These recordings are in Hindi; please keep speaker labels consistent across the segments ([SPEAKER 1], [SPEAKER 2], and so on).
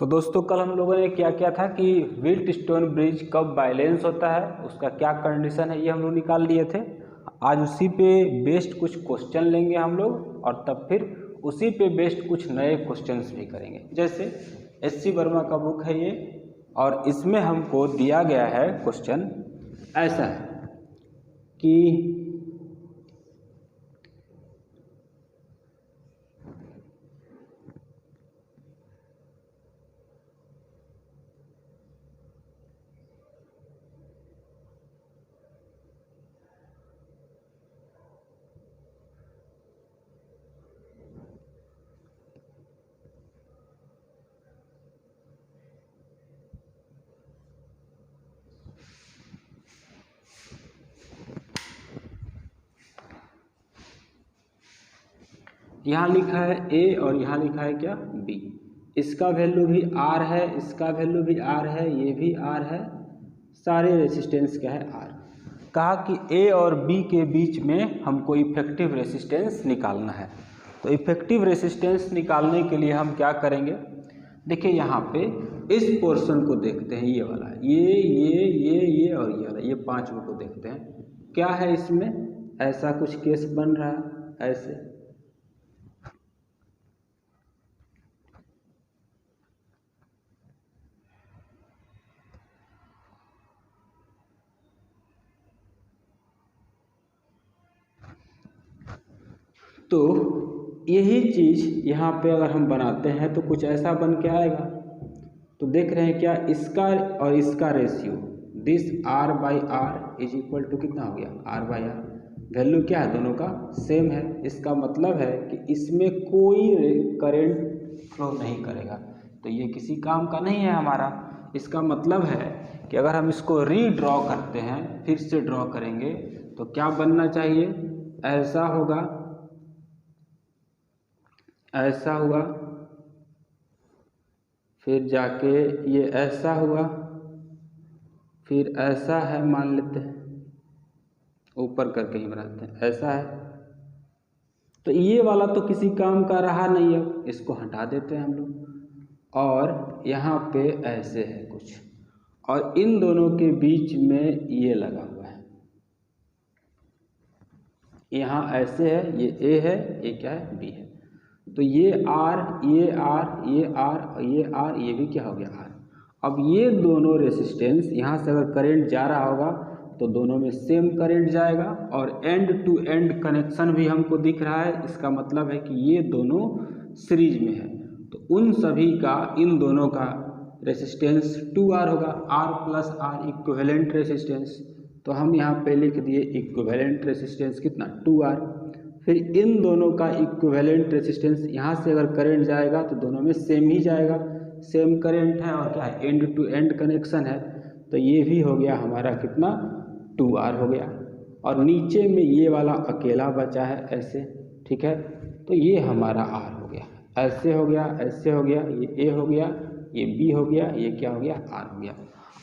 [SPEAKER 1] तो दोस्तों कल हम लोगों ने क्या किया था कि विल्ट स्टोन ब्रिज कब बैलेंस होता है, उसका क्या कंडीशन है, ये हम लोग निकाल लिए थे। आज उसी पे बेस्ड कुछ क्वेश्चन लेंगे हम लोग और तब फिर उसी पे बेस्ड कुछ नए क्वेश्चंस भी करेंगे। जैसे SC वर्मा का बुक है ये, और इसमें हमको दिया गया है क्वेश्चन ऐसा है कि यहाँ लिखा है A और यहाँ लिखा है क्या B। इसका वैल्यू भी R है, इसका वैल्यू भी R है, ये भी R है, सारे रेसिस्टेंस क्या है R। कहा कि A और B के बीच में हमको इफेक्टिव रेसिस्टेंस निकालना है। तो इफेक्टिव रेसिस्टेंस निकालने के लिए हम क्या करेंगे, देखिए यहाँ पे इस पोर्शन को देखते हैं, ये वाला, ये और ये वाला, ये पांचों को देखते हैं क्या है इसमें। ऐसा कुछ केस बन रहा है ऐसे, तो यही चीज़ यहाँ पे अगर हम बनाते हैं तो कुछ ऐसा बन के आएगा। तो देख रहे हैं क्या, इसका और इसका ratio, this R/R is equal to कितना हो गया R/R। वैल्यू क्या है, दोनों का सेम है। इसका मतलब है कि इसमें कोई करंट फ्लो नहीं करेगा, तो ये किसी काम का नहीं है हमारा। इसका मतलब है कि अगर हम इसको रीड्रॉ करते हैं, फिर से ड्रॉ करेंगे तो क्या बनना चाहिए, ऐसा होगा, ऐसा हुआ, फिर जाके ये ऐसा हुआ, फिर ऐसा है, मान लेते हैं ऊपर करके ही बनाते हैं, ऐसा है। तो ये वाला तो किसी काम का रहा नहीं है, इसको हटा देते हैं हम लोग। और यहाँ पे ऐसे है कुछ, और इन दोनों के बीच में ये लगा हुआ है, यहाँ ऐसे है, ये A है, ये क्या है B है। तो ये R, ये R, ये R, ये R, ये भी क्या हो गया R। अब ये दोनों रेसिस्टेंस, यहाँ से अगर करंट जा रहा होगा तो दोनों में सेम करंट जाएगा, और एंड टू एंड कनेक्शन भी हमको दिख रहा है। इसका मतलब है कि ये दोनों सीरीज में है, तो उन सभी का, इन दोनों का रेसिस्टेंस 2R होगा। R plus R equivalent resistance, तो हम यहाँ पे लिख दिए इक्विवेलेंट रेसिस्टेंस कितना 2R। फिर इन दोनों का इक्विवेलेंट रेसिस्टेंस, यहाँ से अगर करंट जाएगा तो दोनों में सेम ही जाएगा, सेम करंट है और क्या है, एंड टू एंड कनेक्शन है। तो ये भी हो गया हमारा कितना 2R हो गया, और नीचे में ये वाला अकेला बचा है ऐसे, ठीक है। तो ये हमारा R हो गया, ऐसे हो गया, ऐसे हो गया, ये A हो गया, ये B हो गया, ये क्या हो गया R हो गया।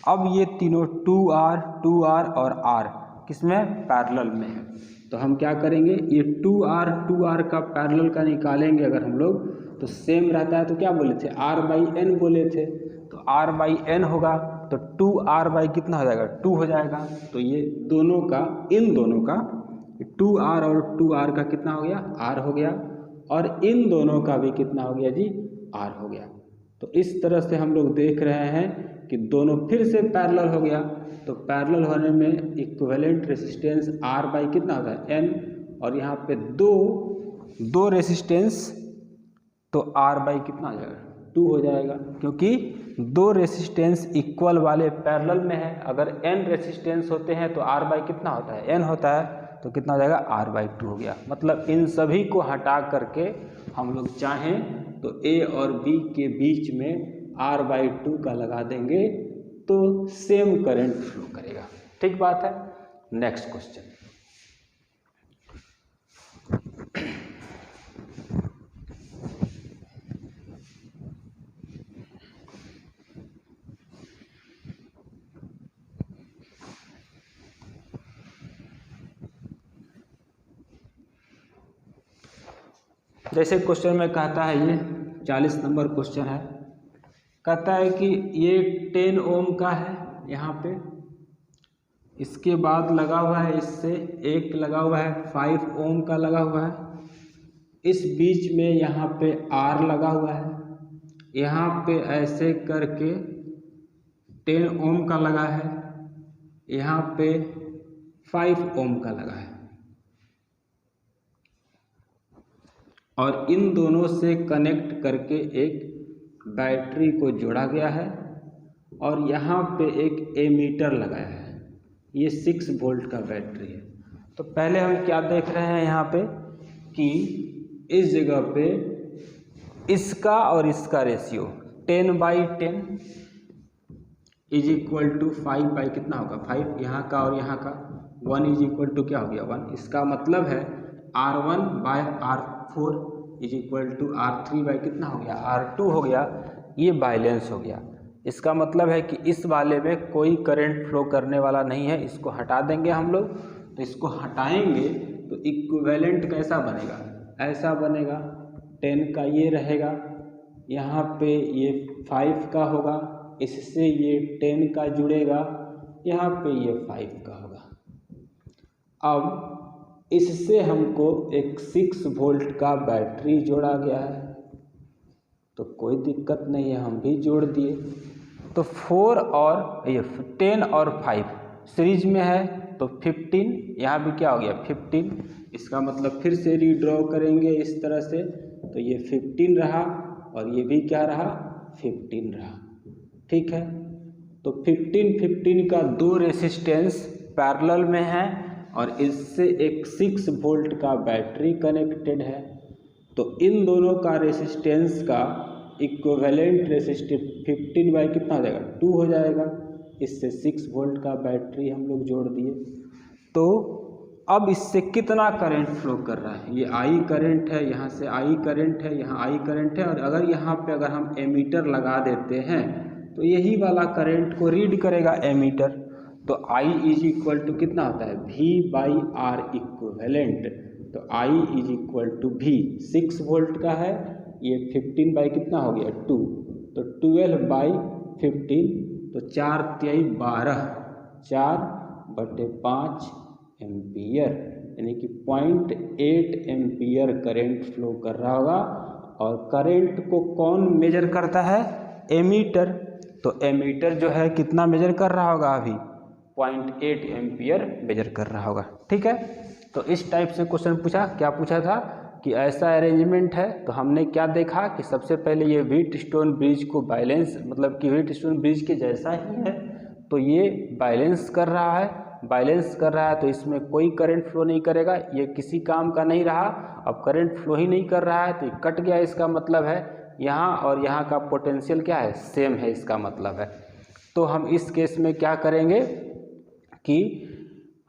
[SPEAKER 1] अब ये तीनों 2R और R किसमें, पैरेलल में है। तो हम क्या करेंगे, ये 2R का पैरेलल का निकालेंगे अगर हम लोग, तो सेम रहता है। तो क्या बोले थे, R/N बोले थे, तो R/N होगा, तो 2R कितना हो जाएगा 2 हो जाएगा। तो ये दोनों का, इन दोनों का 2R और 2R का कितना हो गया R हो गया, और इन दोनों का भी कितना हो गया जी R हो गया। तो इस तरह से हम लोग देख रहे हैं कि दोनों फिर से पैरेलल हो गया। तो पैरेलल होने में इक्विवेलेंट रेसिस्टेंस R कितना होता है N, और यहाँ पे दो रेसिस्टेंस, तो R कितना हो जाएगा 2 हो जाएगा, क्योंकि दो रेसिस्टेंस इक्वल वाले पैरेलल में है। अगर N रेसिस्टेंस होते हैं तो R कितना होता है N होता है, तो कितना हो जाएगा R/2 हो गया। मतलब इन सभी को हटा करके हम लोग चाहें तो A और B के बीच में R/2 का लगा देंगे तो सेम करंट फ्लो करेगा। ठीक बात है। नेक्स्ट क्वेश्चन, जैसे क्वेश्चन में कहता है, ये 40 नंबर क्वेश्चन है। कहता है कि ये 10 ओम का है यहाँ पे, इसके बाद लगा हुआ है इससे एक लगा हुआ है 5 ओम का लगा हुआ है, इस बीच में यहाँ पे R लगा हुआ है, यहाँ पे ऐसे करके 10 ओम का लगा है, यहाँ पे 5 ओम का लगा है, और इन दोनों से कनेक्ट करके एक बैटरी को जोड़ा गया है और यहाँ पे एक एमीटर लगाया है। ये 6 वोल्ट का बैटरी है। तो पहले हम क्या देख रहे हैं यहाँ पे कि इस जगह पे इसका और इसका रेशियो 10/10 इज इक्वल टू 5 कितना होगा 5, यहाँ का और यहाँ का 1 इज इक्वल टू क्या हो गया 1। इसका मतलब है R1/R4 is equal to R3 कितना हो गया R2 हो गया। ये बैलेंस हो गया। इसका मतलब है कि इस वाले में कोई करंट फ्लो करने वाला नहीं है, इसको हटा देंगे हम लोग। तो इसको हटाएंगे तो इक्विवेलेंट कैसा बनेगा, ऐसा बनेगा, 10 का ये रहेगा, यहाँ पे ये 5 का होगा, इससे ये 10 का जुड़ेगा, यहाँ पे ये 5 का होगा। अब इससे हमको एक 6 वोल्ट का बैटरी जोड़ा गया है, तो कोई दिक्कत नहीं है, हम भी जोड़ दिए। तो 4 और ये 10 और 5 सीरीज में है, तो 15, यहाँ भी क्या हो गया 15। इसका मतलब फिर से रीड्रॉ करेंगे इस तरह से, तो ये 15 रहा और ये भी क्या रहा 15 रहा। ठीक है, तो 15 का 2 रेसिस्टेंस पैरेलल में है और इससे एक 6 वोल्ट का बैटरी कनेक्टेड है। तो इन दोनों का रेसिस्टेंस का इक्विवेलेंट रेसिस्टिव 15 कितना हो जाएगा 2 हो जाएगा। इससे 6 वोल्ट का बैटरी हम लोग जोड़ दिए। तो अब इससे कितना करंट फ्लो कर रहा है, ये आई करंट है, यहाँ से आई करंट है, यहाँ आई करंट है, और अगर यहाँ पे अगर हम एमीटर लगा देते हैं तो यही वाला करंट को रीड करेगा एमीटर। तो I इज इक्वल टू कितना होता है V/R इक्विवेलेंट। तो I is equal to V 6 volt का है, ये 15 कितना हो गया 2, तो 12/15, तो 4 तिहाई 12, 4/5 एम्पियर, यानी कि 0.8 एम्पियर करंट फ्लो कर रहा होगा। और करंट को कौन मेजर करता है, एमीटर। तो एमीटर जो है कितना मेजर कर रहा होगा अभी 0.8 एम्पियर मेजर कर रहा होगा। ठीक है, तो इस टाइप से क्वेश्चन पूछा, क्या पूछा था कि ऐसा अरेंजमेंट है। तो हमने क्या देखा कि सबसे पहले ये व्हीटस्टोन ब्रिज को बैलेंस, मतलब कि व्हीटस्टोन ब्रिज के जैसा ही है, तो ये बैलेंस कर रहा है, बैलेंस कर रहा है, तो इसमें कोई करंट फ्लो नहीं करेगा, ये किसी काम का नहीं रहा। अब करंट फ्लो ही नहीं कर रहा है तो ये कट गया, इसका मतलब है यहाँ और यहाँ का पोटेंशियल क्या है सेम है, इसका मतलब है। तो हम इस केस में क्या करेंगे कि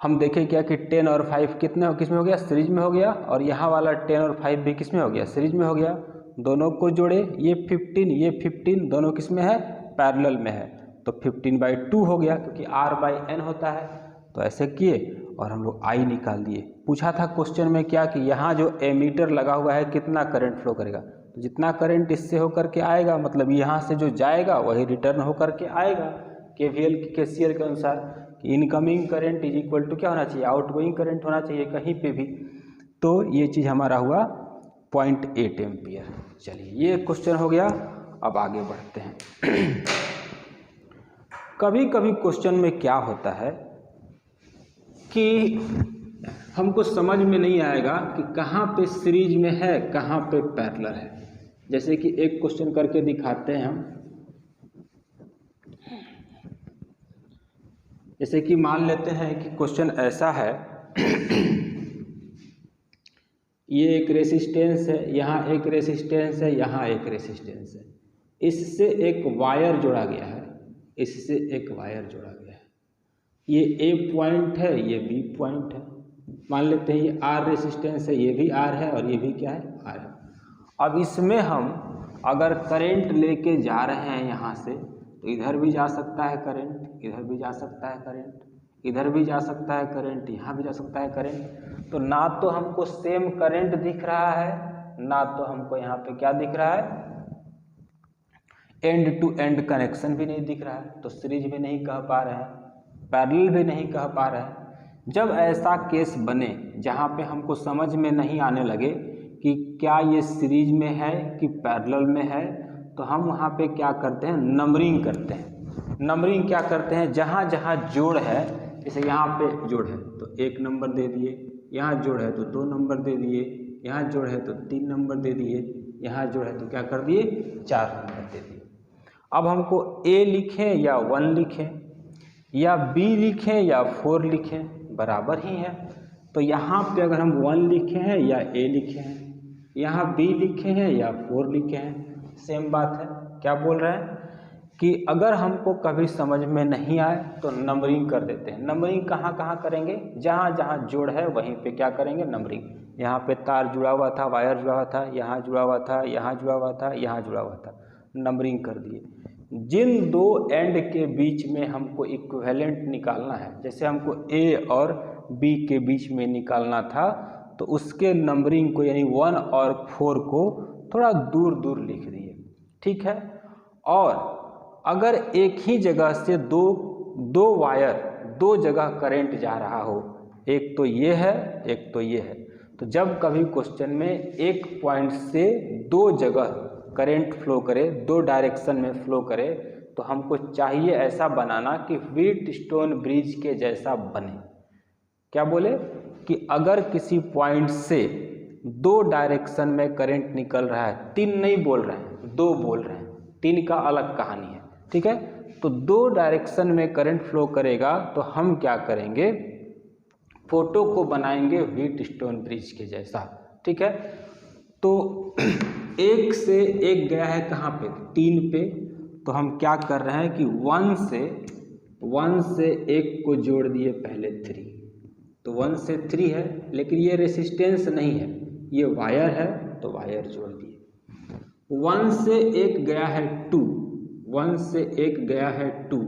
[SPEAKER 1] हम देखें क्या कि 10 और 5 कितने किस में हो गया सीरीज में हो गया, और यहाँ वाला 10 और 5 भी किस में हो गया सीरीज में हो गया। दोनों को जोड़े, ये 15 दोनों किस में है पैरेलल में है, तो 15/2 हो गया, क्योंकि R/N होता है। तो ऐसे किए और हम लोग I निकाल दिए। पूछा था क्वेश्चन में क्या कि यहाँ जो एमीटर लगा हुआ है कितना करंट फ्लो करेगा, तो जितना करंट इससे होकर के आएगा, मतलब यहाँ से जो जाएगा वही रिटर्न होकर के आएगा। KVL की KCL के अनुसार कि incoming current is equal to क्या होना चाहिए, आउटगोइंग करंट होना चाहिए कहीं पे भी। तो ये चीज़ हमारा हुआ 0.8 एम्पियर। चलिए ये क्वेश्चन हो गया। अब आगे बढ़ते हैं। कभी कभी क्वेश्चन में क्या होता है कि हमको समझ में नहीं आएगा कि कहाँ पे सीरीज में है कहाँ पे पैरेलल है। जैसे कि एक क्वेश्चन करके दिखाते हैं हम। जैसे कि मान लेते हैं कि क्वेश्चन ऐसा है, ये एक रेसिस्टेंस है, यहाँ एक रेसिस्टेंस है, यहाँ एक रेसिस्टेंस है, इससे एक वायर जोड़ा गया है, इससे एक वायर जोड़ा गया है। ये A पॉइंट है, ये B पॉइंट है। मान लेते हैं ये R रेसिस्टेंस है, ये भी R है और ये भी क्या है R है। अब इसमें हम अगर करंट लेके जा रहे हैं यहाँ से, तो इधर भी जा सकता है करंट, इधर भी जा सकता है करंट, इधर भी जा सकता है करंट, यहाँ भी जा सकता है करंट। तो ना तो हमको सेम करंट दिख रहा है, ना तो हमको यहाँ पे क्या दिख रहा है, एंड टू एंड कनेक्शन भी नहीं दिख रहा है, तो सीरीज भी नहीं कह पा रहे हैं, पैरेलल भी नहीं कह पा रहे हैं। जब ऐसा केस बने जहाँ पे हमको समझ में नहीं आने लगे कि क्या ये सीरीज में है कि पैरेलल में है, तो हम वहाँ पे क्या करते हैं, नंबरिंग करते हैं। नंबरिंग क्या करते हैं, जहाँ जहाँ जोड़ है, जैसे यहाँ पे जोड़ है तो 1 नंबर दे दिए, यहाँ जोड़ है तो 2 नंबर दे दिए, यहाँ जोड़ है तो 3 नंबर दे दिए, यहाँ जोड़ है तो क्या कर दिए, 4 नंबर दे दिए। अब हमको A लिखें या 1 लिखें या B लिखें या 4 लिखें, बराबर ही है। तो यहाँ पे अगर हम 1 लिखे हैं या A लिखे हैं, यहाँ B लिखे हैं या 4 लिखे हैं, सेम बात है। क्या बोल रहे हैं कि अगर हमको कभी समझ में नहीं आए तो नंबरिंग कर देते हैं। नंबरिंग कहाँ कहाँ करेंगे, जहाँ जहाँ जोड़ है वहीं पे क्या करेंगे, नंबरिंग। यहाँ पे तार जुड़ा हुआ था, वायर जुड़ा हुआ था, यहाँ जुड़ा हुआ था, यहाँ जुड़ा हुआ था, यहाँ जुड़ा हुआ था, नंबरिंग कर दिए। जिन दो एंड के बीच में हमको इक्विवेलेंट निकालना है, जैसे हमको A और B के बीच में निकालना था, तो उसके नंबरिंग को यानी 1 और 4 को थोड़ा दूर दूर लिख दिए, ठीक है। और अगर एक ही जगह से दो वायर, 2 जगह करंट जा रहा हो, एक तो ये है एक तो ये है, तो जब कभी क्वेश्चन में एक पॉइंट से 2 जगह करंट फ्लो करे, 2 डायरेक्शन में फ्लो करे, तो हमको चाहिए ऐसा बनाना कि व्हीटस्टोन ब्रिज के जैसा बने। क्या बोले कि अगर किसी पॉइंट से 2 डायरेक्शन में करंट निकल रहा है, 3 नहीं बोल रहे हैं, 2 बोल रहे हैं, 3 का अलग कहानी है, ठीक है। तो 2 डायरेक्शन में करंट फ्लो करेगा तो हम क्या करेंगे, फोटो को बनाएंगे व्हीटस्टोन ब्रिज के जैसा, ठीक है। तो एक से एक गया है कहाँ पे, 3 पे, तो हम क्या कर रहे हैं कि 1 से 1 को जोड़ दिए पहले 3, तो 1 से 3 है, लेकिन ये रेसिस्टेंस नहीं है, ये वायर है, तो वायर जोड़ दिए। 1 से 1 गया है 2, 1 से 1 गया है 2,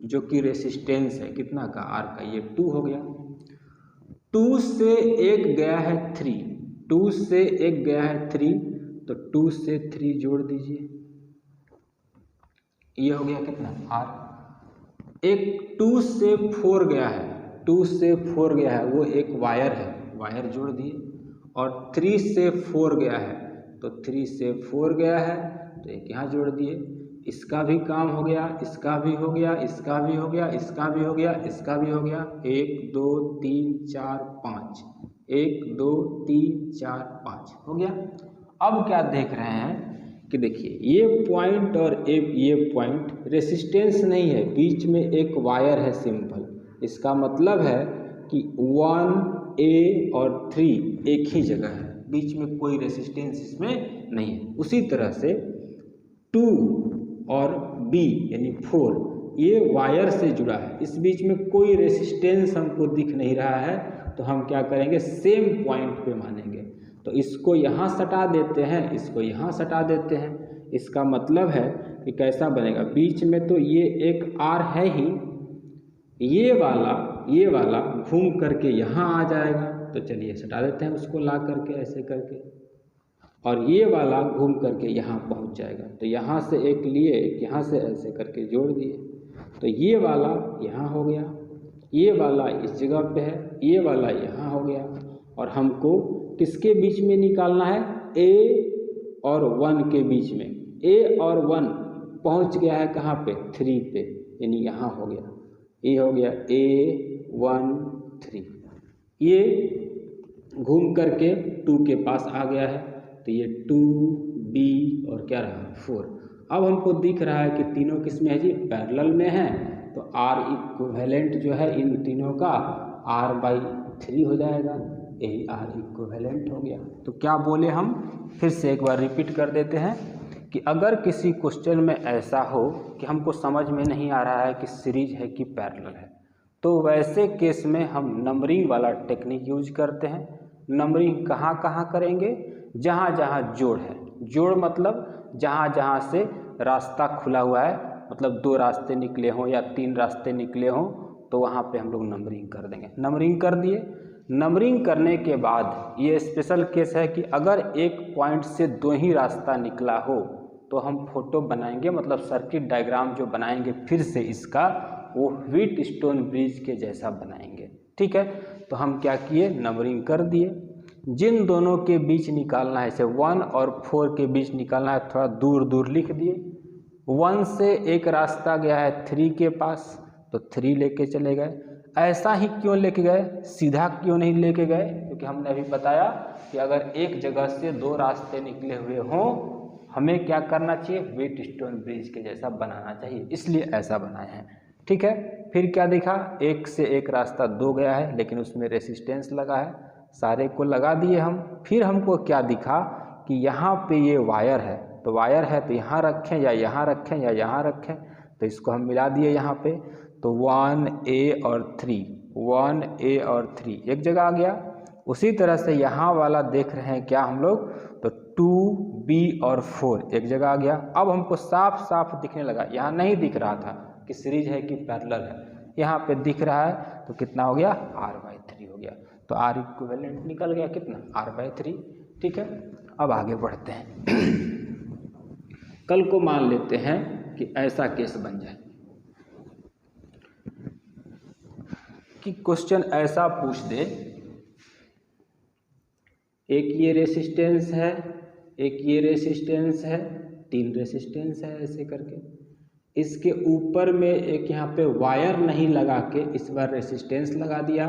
[SPEAKER 1] जो कि रेसिस्टेंस है कितना का, R का, ये 2 हो गया। 2 से 1 गया है 3, 2 से 1 गया है 3, तो 2 से 3 जोड़ दीजिए, ये हो गया कितना, R। एक 2 से 4 गया है, 2 से 4 गया है, वो एक वायर है, वायर जोड़ दिए। और 3 से 4 गया है, तो 3 से 4 गया है, तो एक यहाँ जोड़ दिए। इसका भी काम हो गया, इसका भी हो गया, इसका भी हो गया, इसका भी हो गया, इसका भी हो गया। 1 2 3 4 5, 1 2 3 4 5 हो गया। अब क्या देख रहे हैं कि देखिए ये पॉइंट और ये पॉइंट रेसिस्टेंस नहीं है, बीच में एक वायर है सिंपल। इसका मतलब है कि 1 A और 3 एक ही जगह है, बीच में कोई रेसिस्टेंस इसमें नहीं है। उसी तरह से 2 और B यानी 4 ये वायर से जुड़ा है, इस बीच में कोई रेसिस्टेंस हमको दिख नहीं रहा है, तो हम क्या करेंगे, सेम पॉइंट पे मानेंगे। तो इसको यहाँ सटा देते हैं, इसको यहाँ सटा देते हैं। इसका मतलब है कि कैसा बनेगा, बीच में तो ये एक R है ही, ये वाला घूम करके यहाँ आ जाएगा, तो चलिए सटा देते हैं उसको ला करके ऐसे करके, और ये वाला घूम करके यहाँ पहुँच जाएगा। तो यहाँ से एक लिए, एक यहाँ से ऐसे करके जोड़ दिए, तो ये वाला यहाँ हो गया, ये वाला इस जगह पे है, ये वाला यहाँ हो गया। और हमको किसके बीच में निकालना है, A और 1 के बीच में। A और 1 पहुँच गया है कहाँ पे, 3 पे, यानी यहाँ हो गया, ये हो गया A 1 3, ये घूम करके 2 के पास आ गया है, तो ये 2 B और क्या रहा 4। अब हमको दिख रहा है कि तीनों किस में है जी, पैरेलल में है, तो R इक्विवेलेंट जो है इन तीनों का R/3 हो जाएगा, यही R इक्विवेलेंट हो गया। तो क्या बोले हम, फिर से एक बार रिपीट कर देते हैं कि अगर किसी क्वेश्चन में ऐसा हो कि हमको समझ में नहीं आ रहा है कि सीरीज है कि पैरेलल है, तो वैसे केस में हम नंबरिंग वाला टेक्निक यूज करते हैं। नंबरिंग कहाँ कहाँ करेंगे, जहाँ जहाँ जोड़ है, जोड़ मतलब जहाँ जहाँ से रास्ता खुला हुआ है, मतलब 2 रास्ते निकले हों या 3 रास्ते निकले हों, तो वहाँ पे हम लोग नंबरिंग कर देंगे। नंबरिंग कर दिए, नंबरिंग करने के बाद ये स्पेशल केस है कि अगर एक पॉइंट से 2 ही रास्ता निकला हो, तो हम फोटो बनाएंगे, मतलब सर्किट डायग्राम जो बनाएंगे फिर से इसका, वो व्हीटस्टोन ब्रिज के जैसा बनाएंगे। ठीक है, तो हम क्या किए, नंबरिंग कर दिए। जिन दोनों के बीच निकालना है, जैसे 1 और 4 के बीच निकालना है, थोड़ा दूर दूर लिख दिए। 1 से एक रास्ता गया है 3 के पास, तो 3 लेके चले गए। ऐसा ही क्यों लेके गए, सीधा क्यों नहीं लेके गए, क्योंकि हमने अभी बताया कि अगर एक जगह से 2 रास्ते निकले हुए हों, हमें क्या करना चाहिए, व्हीटस्टोन ब्रिज के जैसा बनाना चाहिए, इसलिए ऐसा बनाए हैं। ठीक है, फिर क्या दिखा, एक से एक रास्ता 2 गया है, लेकिन उसमें रेसिस्टेंस लगा है, सारे को लगा दिए हम। फिर हमको क्या दिखा कि यहाँ पे ये वायर है, तो वायर है तो यहाँ रखें या यहाँ रखें या यहाँ रखें, तो इसको हम मिला दिए यहाँ पे। तो 1A और 3, 1A और 3 एक जगह आ गया। उसी तरह से यहाँ वाला देख रहे हैं क्या हम लोग, तो 2B और 4 एक जगह आ गया। अब हमको साफ साफ दिखने लगा, यहाँ नहीं दिख रहा था कि सीरीज है कि पैरेलल है, यहाँ पे दिख रहा है, तो कितना हो गया, R/3 हो गया। तो R इक्विवेलेंट निकल गया कितना, R/3। ठीक है, अब आगे बढ़ते हैं। कल को मान लेते हैं कि ऐसा केस बन जाए कि क्वेश्चन ऐसा पूछ दे, एक ये रेसिस्टेंस है, एक ये रेसिस्टेंस है, 3 रेसिस्टेंस है, ऐसे करके इसके ऊपर में एक यहाँ पे वायर नहीं लगा के इस बार रेसिस्टेंस लगा दिया,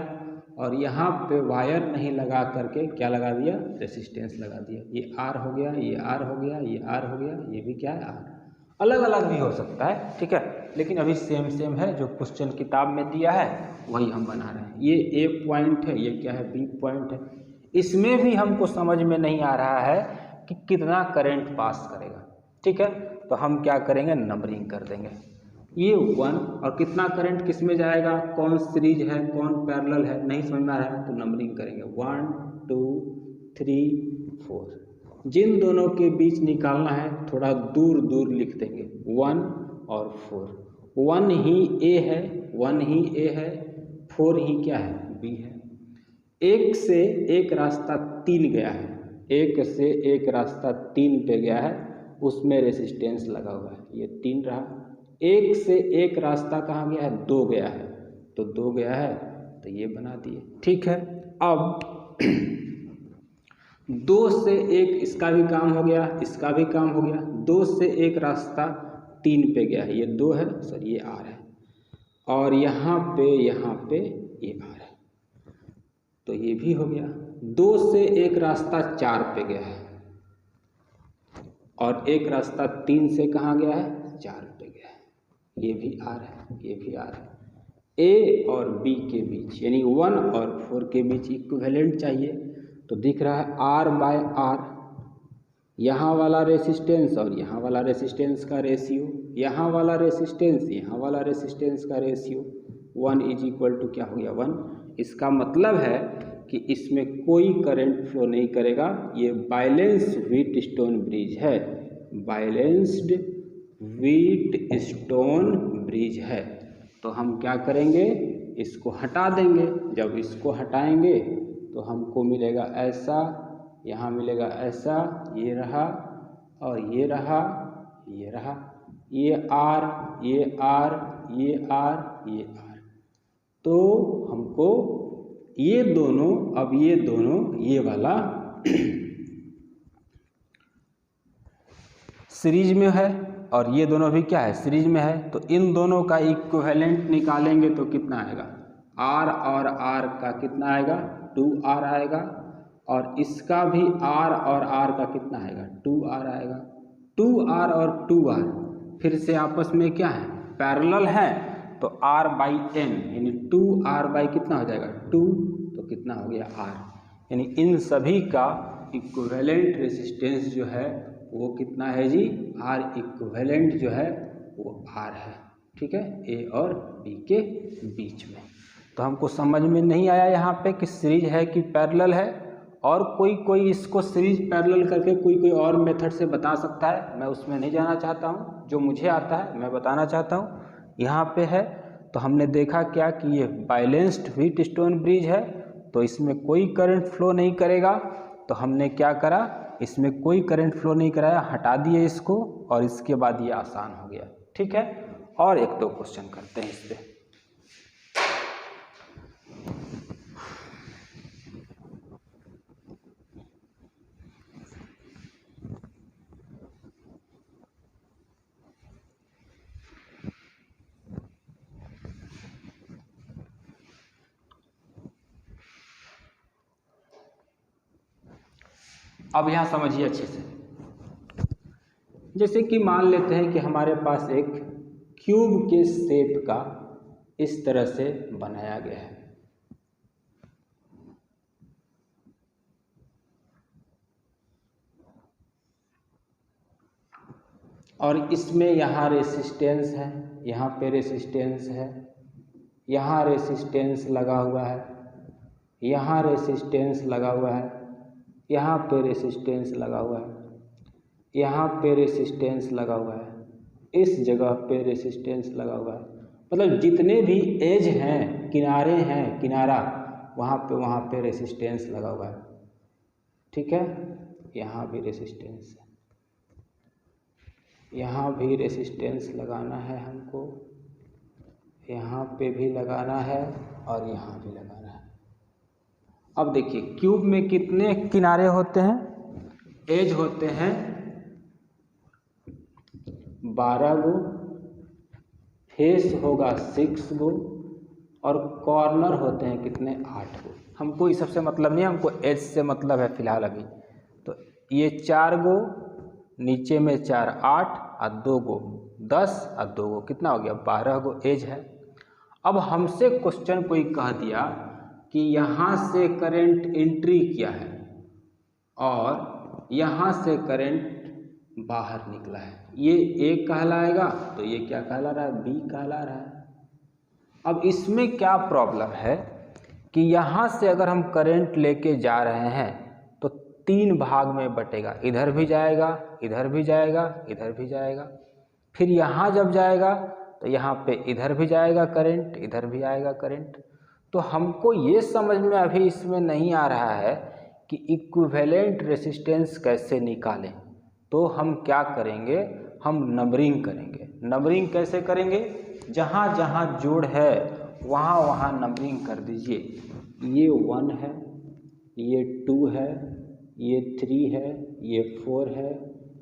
[SPEAKER 1] और यहाँ पे वायर नहीं लगा करके क्या लगा दिया, रेसिस्टेंस लगा दिया। ये R हो गया, ये R हो गया, ये R हो गया, ये भी क्या है, R। अलग अलग भी हो सकता है, ठीक है, लेकिन अभी सेम है, जो क्वेश्चन किताब में दिया है वही हम बना रहे हैं। ये A पॉइंट है, ये क्या है, B पॉइंट है। इसमें भी हमको समझ में नहीं आ रहा है कि कितना करंट पास करेगा। ठीक है, तो हम क्या करेंगे, नंबरिंग कर देंगे। ये 1 और कितना करंट किस में जाएगा, कौन सीरीज है कौन पैरेलल है, नहीं समझ में आ रहा है, तो नंबरिंग करेंगे 1 2 3 4। जिन दोनों के बीच निकालना है थोड़ा दूर दूर लिख देंगे, 1 और 4। 1 ही A है, 1 ही A है, 4 ही क्या है, B है। एक से एक रास्ता 3 गया है, एक से एक रास्ता 3 पे गया है, उसमें रेसिस्टेंस लगा हुआ है, ये 3 रहा। एक से एक रास्ता कहाँ गया है, 2 गया है, तो 2 गया है, तो ये बना दिए। ठीक है, अब 2 से 1 इसका भी काम हो गया, इसका भी काम हो गया। 2 से 1 रास्ता 3 पे गया है, ये 2 है, सॉरी ये R है, और यहाँ पे ये R है, तो ये भी हो गया। 2 से 1 रास्ता 4 पे गया है, और एक रास्ता 3 से कहाँ गया है, 4 पे गया है, ये भी R है, ये भी R है। A और B के बीच यानी 1 और 4 के बीच इक्विवेलेंट चाहिए, तो दिख रहा है R/R, यहाँ वाला रेसिस्टेंस और यहाँ वाला रेसिस्टेंस का रेशियो, यहाँ वाला रेसिस्टेंस यहाँ वाला रेसिस्टेंस का रेशियो, 1 = क्या हो गया, 1। इसका मतलब है कि इसमें कोई करंट फ्लो नहीं करेगा, ये बैलेंस व्हीटस्टोन ब्रिज है, बैलेंस्ड व्हीटस्टोन ब्रिज है। तो हम क्या करेंगे, इसको हटा देंगे। जब इसको हटाएंगे तो हमको मिलेगा ऐसा, यहाँ मिलेगा ऐसा, ये रहा और ये रहा, ये रहा, ये R, ये R, ये R, ये R। तो हमको ये दोनों, अब ये दोनों, ये वाला सीरीज में है और ये दोनों भी क्या है, सीरीज में है, तो इन दोनों का इक्विवेलेंट निकालेंगे तो कितना आएगा, R और R का कितना आएगा, 2R आएगा, और इसका भी R और R का कितना आएगा, 2R आएगा। 2R और 2R फिर से आपस में क्या है, पैरेलल है, तो R/N यानी 2R/ कितना हो जाएगा, 2, तो कितना हो गया, R। यानी इन सभी का इक्विवेलेंट रेसिस्टेंस जो है वो कितना है जी, R इक्विवेलेंट जो है वो R है। ठीक है, A और B के बीच में। तो हमको समझ में नहीं आया यहाँ पे कि सीरीज है कि पैरेलल है, और कोई इसको सीरीज पैरेलल करके कोई और मेथड से बता सकता है, मैं उसमें नहीं जाना चाहता हूँ, जो मुझे आता है मैं बताना चाहता हूँ। यहाँ पे है तो हमने देखा क्या कि ये बैलेंस्ड व्हीटस्टोन ब्रिज है, तो इसमें कोई करंट फ्लो नहीं करेगा, तो हमने क्या करा, इसमें कोई करंट फ्लो नहीं कराया, हटा दिए इसको, और इसके बाद ये आसान हो गया। ठीक है, और एक दो क्वेश्चन करते हैं इस पे। अब यहाँ समझिए अच्छे से। जैसे कि मान लेते हैं कि हमारे पास एक क्यूब के शेप का इस तरह से बनाया गया है, और इसमें यहाँ रेसिस्टेंस है, यहाँ पे रेसिस्टेंस है, यहाँ रेसिस्टेंस लगा हुआ है, यहाँ रेसिस्टेंस लगा हुआ है, यहाँ पे रेसिस्टेंस लगा हुआ है, यहाँ पे रेसिस्टेंस लगा हुआ है, इस जगह पे रेसिस्टेंस लगा हुआ है। मतलब जितने भी एज हैं, किनारे हैं, किनारा, वहाँ पे रेसिस्टेंस लगा हुआ है। ठीक है, यहाँ भी रेसिस्टेंस है, यहाँ भी रेसिस्टेंस लगाना है हमको, यहाँ पे भी लगाना है, और यहाँ भी लगाना है। अब देखिए क्यूब में कितने किनारे होते हैं, एज होते हैं 12 गो, फेस होगा 6 गो, और कॉर्नर होते हैं कितने, 8 गो। हमको इस सबसे मतलब नहीं है, हमको एज से मतलब है फिलहाल अभी। तो ये 4 गो, नीचे में 4, 8, और 2 गो 10, और 2 गो कितना हो गया, 12 गो एज है। अब हमसे क्वेश्चन कोई कह दिया कि यहाँ से करंट एंट्री किया है और यहाँ से करंट बाहर निकला है, ये ए कहलाएगा, तो ये क्या कहला रहा है, बी कहला रहा है। अब इसमें क्या प्रॉब्लम है कि यहाँ से अगर हम करंट लेके जा रहे हैं तो 3 भाग में बटेगा, इधर भी जाएगा, इधर भी जाएगा, इधर भी जाएगा, फिर यहाँ जब जाएगा तो यहाँ पे इधर भी जाएगा करंट, इधर भी आएगा करंट। तो हमको ये समझ में अभी इसमें नहीं आ रहा है कि इक्विवेलेंट रेसिस्टेंस कैसे निकालें। तो हम क्या करेंगे, हम नंबरिंग करेंगे। नंबरिंग कैसे करेंगे, जहाँ जहाँ जोड़ है वहाँ वहाँ नंबरिंग कर दीजिए। ये 1 है, ये 2 है, ये 3 है, ये 4 है,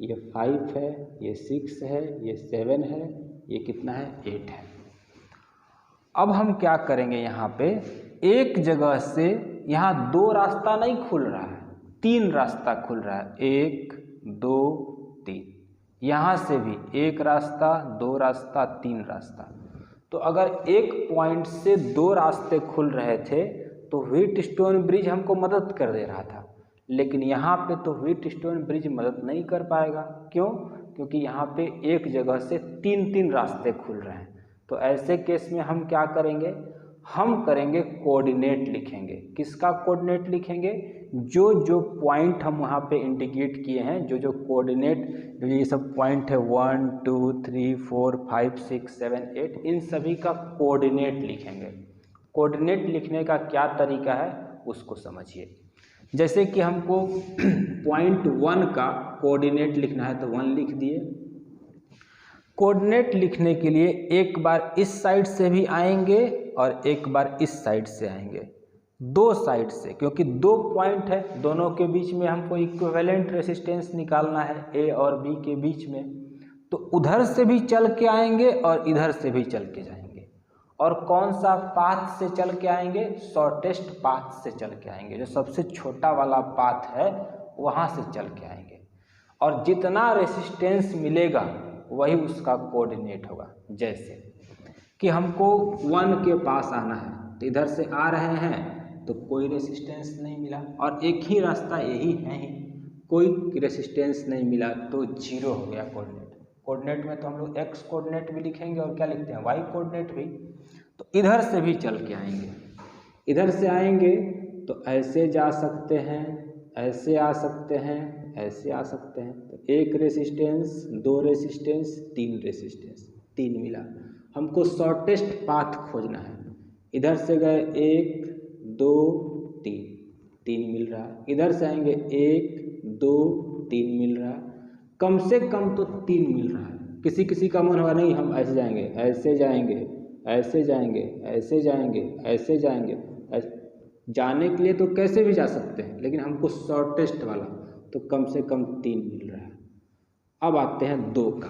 [SPEAKER 1] ये 5 है, ये 6 है, ये 7 है, ये कितना है, 8 है। अब हम क्या करेंगे, यहाँ पे एक जगह से यहाँ 2 रास्ता नहीं खुल रहा है, 3 रास्ता खुल रहा है, 1 2 3, यहाँ से भी 1 रास्ता, 2 रास्ता, 3 रास्ता। तो अगर एक पॉइंट से 2 रास्ते खुल रहे थे तो व्हीटस्टोन ब्रिज हमको मदद कर दे रहा था, लेकिन यहाँ पे तो व्हीटस्टोन ब्रिज मदद नहीं कर पाएगा। क्यों? क्योंकि यहाँ पे एक जगह से 3 रास्ते खुल रहे हैं। तो ऐसे केस में हम क्या करेंगे, हम करेंगे कोऑर्डिनेट लिखेंगे। किसका कोऑर्डिनेट लिखेंगे, जो जो पॉइंट हम वहाँ पे इंडिकेट किए हैं, जो जो कोऑर्डिनेट, जो ये सब पॉइंट है 1 2 3 4 5 6 7 8, इन सभी का कोऑर्डिनेट लिखेंगे। कोऑर्डिनेट लिखने का क्या तरीका है उसको समझिए। जैसे कि हमको पॉइंट 1 का कोऑर्डिनेट लिखना है तो 1 लिख दिए। कोऑर्डिनेट लिखने के लिए एक बार इस साइड से भी आएंगे और एक बार इस साइड से आएंगे, 2 साइड से, क्योंकि 2 पॉइंट है, दोनों के बीच में हमको इक्विवेलेंट रेसिस्टेंस निकालना है ए और बी के बीच में। तो उधर से भी चल के आएंगे और इधर से भी चल के जाएंगे। और कौन सा पाथ से चल के आएंगे, शॉर्टेस्ट पाथ से चल के आएंगे, जो सबसे छोटा वाला पाथ है वहाँ से चल के आएंगे। और जितना रेसिस्टेंस मिलेगा वही उसका कोऑर्डिनेट होगा। जैसे कि हमको 1 के पास आना है तो इधर से आ रहे हैं तो कोई रेसिस्टेंस नहीं मिला, और एक ही रास्ता यही है ही, कोई रेसिस्टेंस नहीं मिला तो 0 हो गया कोऑर्डिनेट। कोऑर्डिनेट में तो हम लोग एक्स कोऑर्डिनेट भी लिखेंगे और क्या लिखते हैं, वाई कोऑर्डिनेट भी। तो इधर से भी चल के आएंगे, इधर से आएंगे तो ऐसे जा सकते हैं, ऐसे आ सकते हैं, ऐसे आ सकते हैं। तो 1 रेसिस्टेंस, 2 रेसिस्टेंस, 3 रेसिस्टेंस, 3 मिला। हमको शॉर्टेस्ट पाथ खोजना है। इधर से गए 1 2 3, 3 मिल रहा है। इधर से आएंगे 1 2 3 मिल रहा है, कम से कम तो 3 मिल रहा है। किसी किसी का मन होगा नहीं हम ऐसे जाएंगे, ऐसे जाएंगे, ऐसे जाएंगे, ऐसे जाएंगे, ऐसे जाएंगे, जाने के लिए तो कैसे भी जा सकते हैं, लेकिन हमको शॉर्टेस्ट वाला, तो कम से कम 3 मिल रहा है। अब आते हैं 2 का।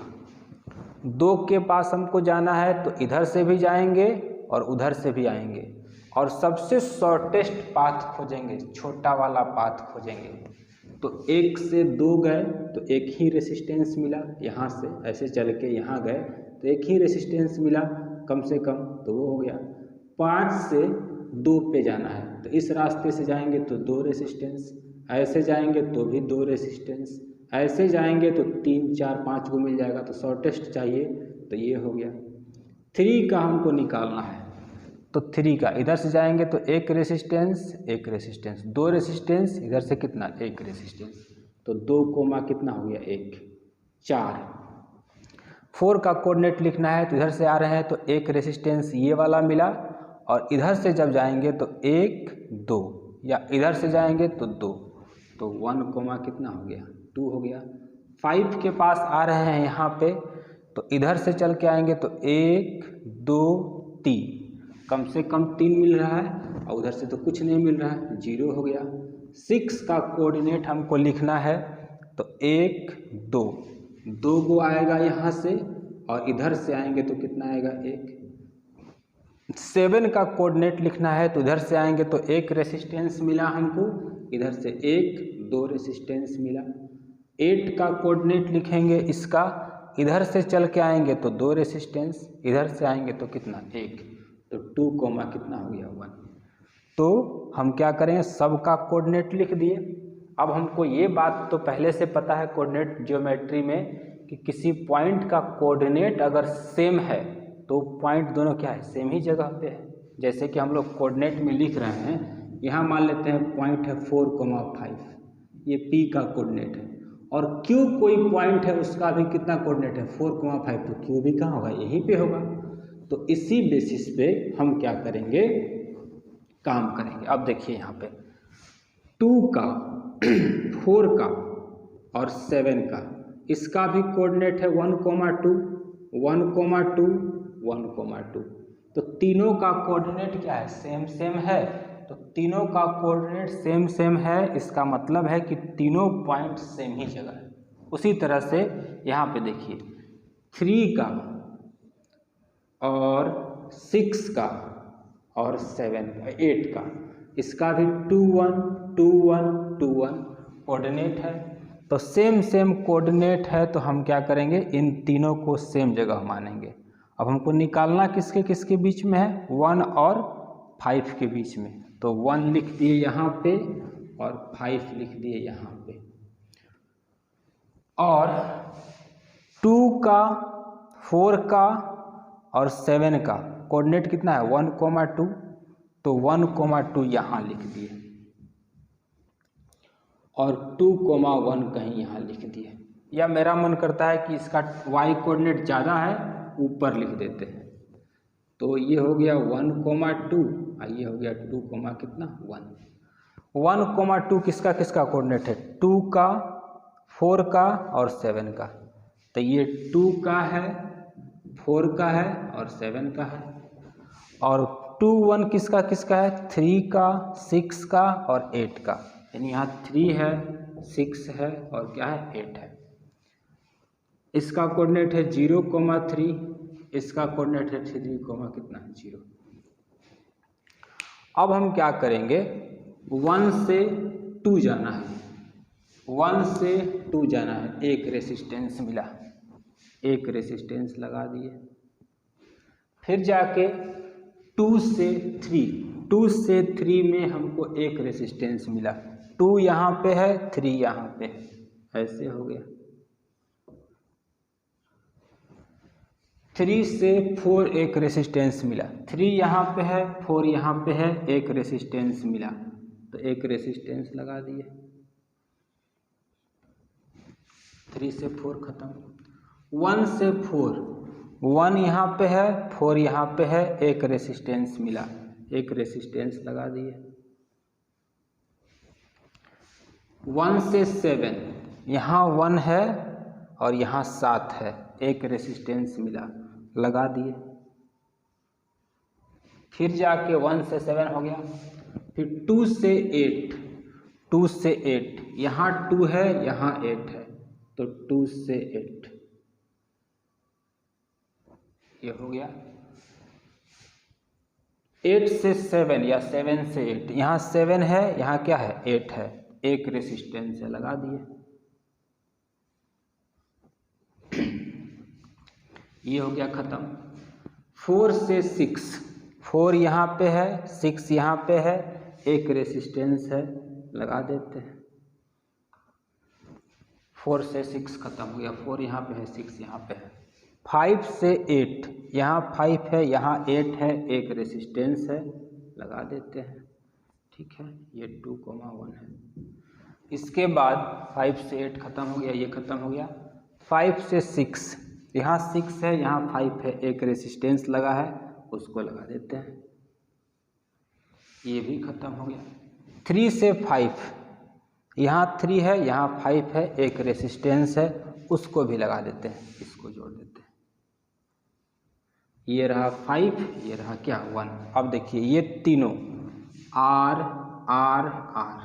[SPEAKER 1] 2 के पास हमको जाना है तो इधर से भी जाएंगे और उधर से भी आएंगे और सबसे शॉर्टेस्ट पाथ खोजेंगे, छोटा वाला पाथ खोजेंगे। तो 1 से 2 गए तो एक ही रेसिस्टेंस मिला, यहाँ से ऐसे चल के यहाँ गए तो एक ही रेसिस्टेंस मिला कम से कम, तो वो हो गया। 5 से 2 पे जाना है तो इस रास्ते से जाएंगे तो 2 रेसिस्टेंस, ऐसे जाएंगे तो भी 2 रेसिस्टेंस, ऐसे जाएंगे तो 3 4 5 को मिल जाएगा, तो शॉर्टेस्ट चाहिए तो ये हो गया। 3 का हमको निकालना है तो 3 का इधर से जाएंगे तो एक रेसिस्टेंस, एक रेसिस्टेंस, 2 रेसिस्टेंस, इधर से कितना, एक रेसिस्टेंस, तो 2 कोमा कितना हो गया, 1 4। 4 का कोऑर्डिनेट लिखना है तो इधर से आ रहे हैं तो एक रेसिस्टेंस ये वाला मिला और इधर से जब जाएंगे तो 1 2, या इधर से जाएंगे तो 2, तो 1 कोमा कितना हो गया, 2 हो गया। 5 के पास आ रहे हैं यहाँ पे तो इधर से चल के आएंगे तो 1 2 3, कम से कम 3 मिल रहा है और उधर से तो कुछ नहीं मिल रहा है, 0 हो गया। 6 का कोऑर्डिनेट हमको लिखना है तो 1 2, 2 को आएगा यहाँ से और इधर से आएंगे तो कितना आएगा, 1। 7 का कोऑर्डिनेट लिखना है तो इधर से आएंगे तो एक रेसिस्टेंस मिला हमको, इधर से 1 2 रेसिस्टेंस मिला। 8 का कोऑर्डिनेट लिखेंगे इसका, इधर से चल के आएंगे तो 2 रेसिस्टेंस, इधर से आएंगे तो कितना, 1, तो 2 कोमा कितना हो गया, 1। तो हम क्या करें, सबका कोऑर्डिनेट लिख दिए। अब हमको ये बात तो पहले से पता है कोऑर्डिनेट ज्योमेट्री में कि किसी पॉइंट का कोऑर्डिनेट अगर सेम है तो पॉइंट दोनों क्या है, सेम ही जगह पे है। जैसे कि हम लोग कोऑर्डिनेट में लिख रहे हैं, यहाँ मान लेते हैं पॉइंट है 4,5, ये P का कोऑर्डिनेट है, और Q कोई पॉइंट है उसका भी कितना कोऑर्डिनेट है, 4,5, तो Q भी कहाँ होगा, यहीं पे होगा। तो इसी बेसिस पे हम क्या करेंगे, काम करेंगे। अब देखिए यहाँ पे 2 का 4 का और 7 का, इसका भी कोऑर्डिनेट है 1,2 1,2 1,2, तो तीनों का कोऑर्डिनेट क्या है, सेम सेम है। तो तीनों का कोऑर्डिनेट सेम सेम है, इसका मतलब है कि तीनों पॉइंट सेम ही जगह है। उसी तरह से यहाँ पे देखिए 3 का और 6 का और 8 का, इसका भी 2 1 2 1 2 1 कोऑर्डिनेट है। तो सेम सेम कोऑर्डिनेट है तो हम क्या करेंगे, इन तीनों को सेम जगह मानेंगे। अब हमको निकालना किसके किसके बीच में है, 1 और 5 के बीच में। तो 1 लिख दिए यहाँ पे और 5 लिख दिए यहाँ पे। और 2 का 4 का और 7 का कोऑर्डिनेट कितना है, 1,2, तो 1,2 यहाँ लिख दिए और 2,1 कहीं यहाँ लिख दिए। या मेरा मन करता है कि इसका y कोऑर्डिनेट ज़्यादा है, ऊपर लिख देते हैं। तो ये हो गया 1,2, ये हो गया 2, कितना 1। 1,2 किसका किसका कोऑर्डिनेट है, 2 का 4 का और 7 का। तो ये 2 का है, 4 का है और 7 का है। और 2 1 किसका किसका है, 3 का 6 का और 8 का। यानी यहाँ 3 है 6 है और क्या है 8 है। इसका कोऑर्डिनेट है 0,3, इसका कोऑर्डिनेट है 3, कितना 0। अब हम क्या करेंगे, 1 से 2 जाना है, 1 से 2 जाना है, एक रेसिस्टेंस मिला, एक रेसिस्टेंस लगा दिए। फिर जाके 2 से 3, 2 से 3 में हमको एक रेसिस्टेंस मिला, 2 यहाँ पे है 3 यहाँ पे है, ऐसे हो गया। 3 से 4 एक रेसिस्टेंस मिला, 3 यहाँ पे है 4 यहाँ पे है, एक रेसिस्टेंस मिला, तो एक रेसिस्टेंस लगा दिए। 3 से 4 खत्म। 1 से 4, 1 यहाँ पे है 4 यहाँ पे है, एक रेसिस्टेंस मिला, एक रेसिस्टेंस लगा दिए। 1 से 7, यहाँ 1 है और यहाँ 7 है, एक रेसिस्टेंस मिला, लगा दिए। फिर जाके 1 से 7 हो गया, फिर 2 से 8, 2 से 8, यहाँ 2 है यहाँ 8 है, तो 2 से 8 ये हो गया। 8 से 7 या 7 से 8, यहाँ 7 है यहाँ क्या है 8 है, एक रेसिस्टेंस है, लगा दिए। ये हो गया खत्म। 4 से 6, 4 यहाँ पे है 6 यहाँ पे है, एक रेसिस्टेंस है, लगा देते हैं। 4 से 6 खत्म हो गया, 4 यहाँ पे है 6 यहाँ पे है। 5 से 8, यहाँ 5 है यहाँ 8 है, एक रेसिस्टेंस है, लगा देते हैं। ठीक है, ये 2,1 है। इसके बाद 5 से 8 खत्म हो गया, ये खत्म हो गया। 5 से 6, यहाँ 6 है यहाँ 5 है, एक रेसिस्टेंस लगा है, उसको लगा देते हैं, ये भी खत्म हो गया। 3 से 5, यहाँ 3 है यहाँ 5 है, एक रेसिस्टेंस है, उसको भी लगा देते हैं, इसको जोड़ देते हैं। ये रहा 5, ये रहा क्या 1। अब देखिए ये तीनों R R R,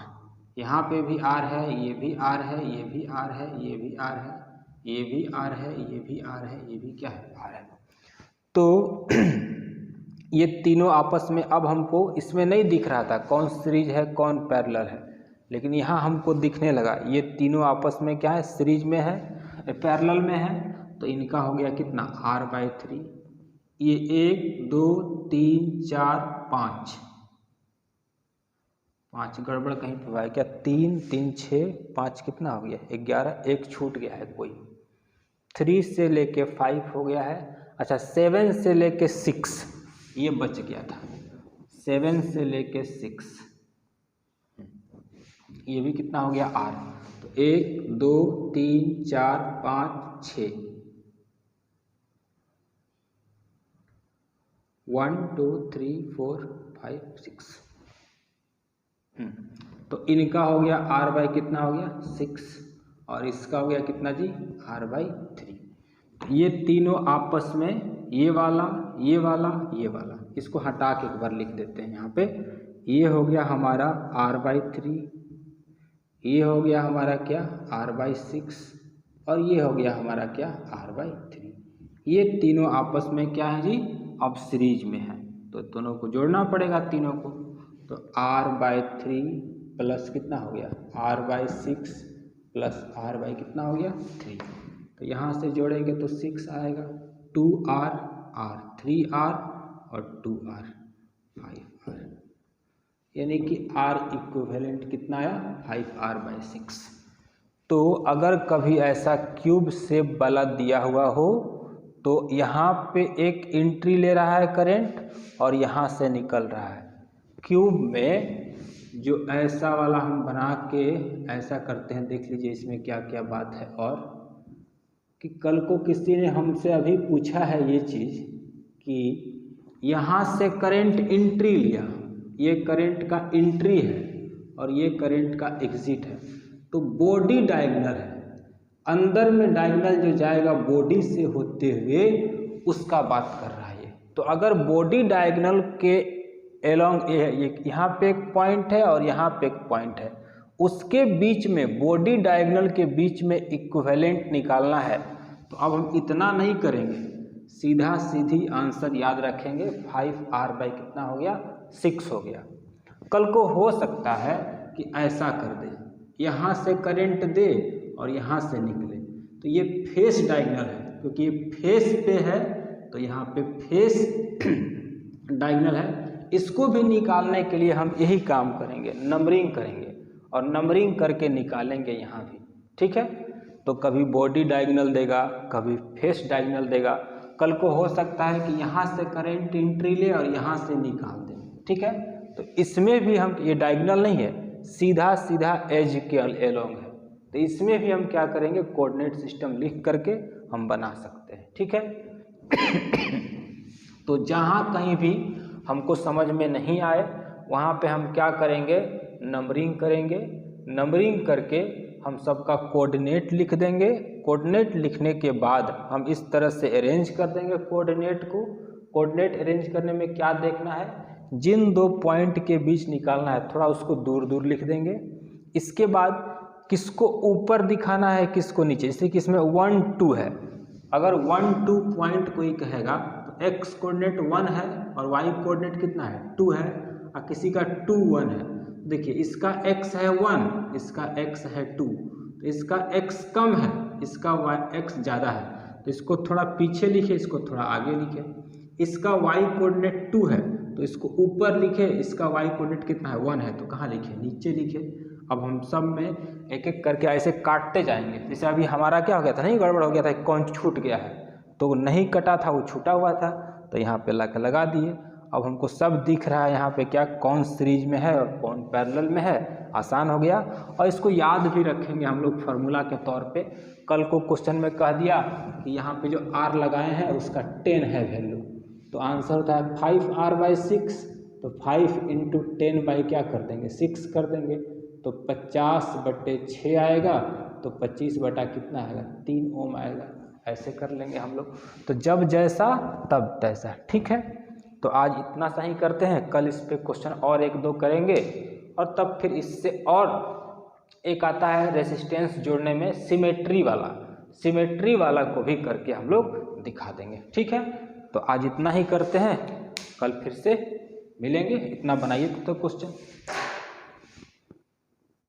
[SPEAKER 1] यहाँ पे भी R है, ये भी R है, ये भी R है, ये भी R है, ये भी R है, ये भी R है, ये भी क्या है R है। तो ये तीनों आपस में, अब हमको इसमें नहीं दिख रहा था कौन सीरीज है कौन पैरेलल है, लेकिन यहाँ हमको दिखने लगा ये तीनों आपस में क्या है सीरीज में है, पैरेलल में है। तो इनका हो गया कितना R/3, ये 1 2 3 4 5, 5 गड़बड़ कहीं पे हुआ है क्या, 3 3 6 5 कितना हो गया 11, एक छूट गया है कोई। 3 से लेके 5 हो गया है। अच्छा 7 से लेके 6 ये बच गया था, 7 से लेके 6 ये भी कितना हो गया R। तो 1 2 3 4 5 6, 1 2 3 4 5 6। तो इनका हो गया R/ कितना हो गया 6, और इसका हो गया कितना जी R/3। ये तीनों आपस में, ये वाला ये वाला ये वाला, इसको हटा के एक बार लिख देते हैं यहाँ पे। ये हो गया हमारा R/3, ये हो गया हमारा क्या R/6, और ये हो गया हमारा क्या R/3। ये तीनों आपस में क्या है जी अब सीरीज में है, तो दोनों को जोड़ना पड़ेगा तीनों को। तो R/3 प्लस कितना हो गया R/6 प्लस R/ कितना हो गया 3। तो यहाँ से जोड़ेंगे तो 6 आएगा, 2R R 3R और 2R 5R, यानी कि R इक्विवेलेंट कितना आया 5R/6। तो अगर कभी ऐसा क्यूब शेप वाला दिया हुआ हो तो यहाँ पे एक एंट्री ले रहा है करंट और यहाँ से निकल रहा है। क्यूब में जो ऐसा वाला हम बना के ऐसा करते हैं, देख लीजिए इसमें क्या क्या बात है। और कि कल को किसी ने हमसे अभी पूछा है ये चीज़ कि यहाँ से करंट एंट्री लिया, ये करंट का एंट्री है और ये करंट का एग्जिट है, तो बॉडी डायगोनल है, अंदर में डायगोनल जो जाएगा बॉडी से होते हुए उसका बात कर रहा है ये। तो अगर बॉडी डायगोनल के एलोंग यहाँ पे एक पॉइंट है और यहाँ पे एक पॉइंट है, उसके बीच में बॉडी डायगोनल के बीच में इक्विवेलेंट निकालना है। तो अब हम इतना नहीं करेंगे, सीधा सीधी आंसर याद रखेंगे 5R/ कितना हो गया 6 हो गया। कल को हो सकता है कि ऐसा कर दे, यहाँ से करंट दे और यहाँ से निकले, तो ये फेस डायगोनल है, क्योंकि ये फेस पे है तो यहाँ पे फेस डायगोनल है। इसको भी निकालने के लिए हम यही काम करेंगे, नंबरिंग करेंगे और नंबरिंग करके निकालेंगे यहाँ भी। ठीक है, तो कभी बॉडी डायगोनल देगा, कभी फेस डायगोनल देगा। कल को हो सकता है कि यहाँ से करंट एंट्री ले और यहाँ से निकाल दे। ठीक है, तो इसमें भी हम, ये डायगोनल नहीं है, सीधा सीधा एज के एलोंग है, तो इसमें भी हम क्या करेंगे कोऑर्डिनेट सिस्टम लिख करके हम बना सकते हैं। ठीक है तो जहाँ कहीं भी हमको समझ में नहीं आए वहाँ पे हम क्या करेंगे नंबरिंग करेंगे, नंबरिंग करके
[SPEAKER 2] हम सबका कोऑर्डिनेट लिख देंगे। कोऑर्डिनेट लिखने के बाद हम इस तरह से अरेंज कर देंगे कोऑर्डिनेट को। कोऑर्डिनेट अरेंज करने में क्या देखना है, जिन दो पॉइंट के बीच निकालना है थोड़ा उसको दूर दूर लिख देंगे। इसके बाद किसको ऊपर दिखाना है किसको नीचे, जैसे कि इसमें 1 2 है, अगर 1 2 पॉइंट कोई कहेगा तो x कोऑर्डिनेट 1 है और y कोऑर्डिनेट कितना है 2 है, और किसी का 2 1 है। देखिए इसका x है 1, इसका x है 2, तो इसका x कम है, इसका x ज़्यादा है, तो इसको थोड़ा पीछे लिखे, इसको थोड़ा आगे लिखे। इसका y कोऑर्डिनेट 2 है तो इसको ऊपर लिखे, इसका y कोऑर्डिनेट कितना है 1 है, तो कहाँ लिखे, नीचे लिखे। अब हम सब में एक एक करके ऐसे काटते जाएंगे। जैसे अभी हमारा क्या हो गया था, नहीं गड़बड़ हो गया था, कौन छूट गया है, तो नहीं कटा था, वो छूटा हुआ था, तो यहाँ पे लगा दिए। अब हमको सब दिख रहा है यहाँ पे क्या कौन सीरीज में है और कौन पैरेलल में है, आसान हो गया। और इसको याद भी रखेंगे हम लोग फार्मूला के तौर पे। कल को क्वेश्चन में कह दिया कि यहाँ पे जो r लगाए हैं उसका 10 है वैल्यू, तो आंसर होता है 5r/6, तो 5 × 10 बाई क्या कर देंगे 6 कर देंगे, तो 50/6 आएगा, तो 25 बटा कितना आएगा 3 ओम आएगा। ऐसे कर लेंगे हम लोग, तो जब जैसा तब तैसा, ठीक है। तो आज इतना सा ही करते हैं, कल इस पे क्वेश्चन और 1-2 करेंगे, और तब फिर इससे और एक आता है रेसिस्टेंस जोड़ने में सिमेट्री वाला को भी करके हम लोग दिखा देंगे, ठीक है। तो आज इतना ही करते हैं, कल फिर से मिलेंगे। इतना बनाइए तो क्वेश्चन।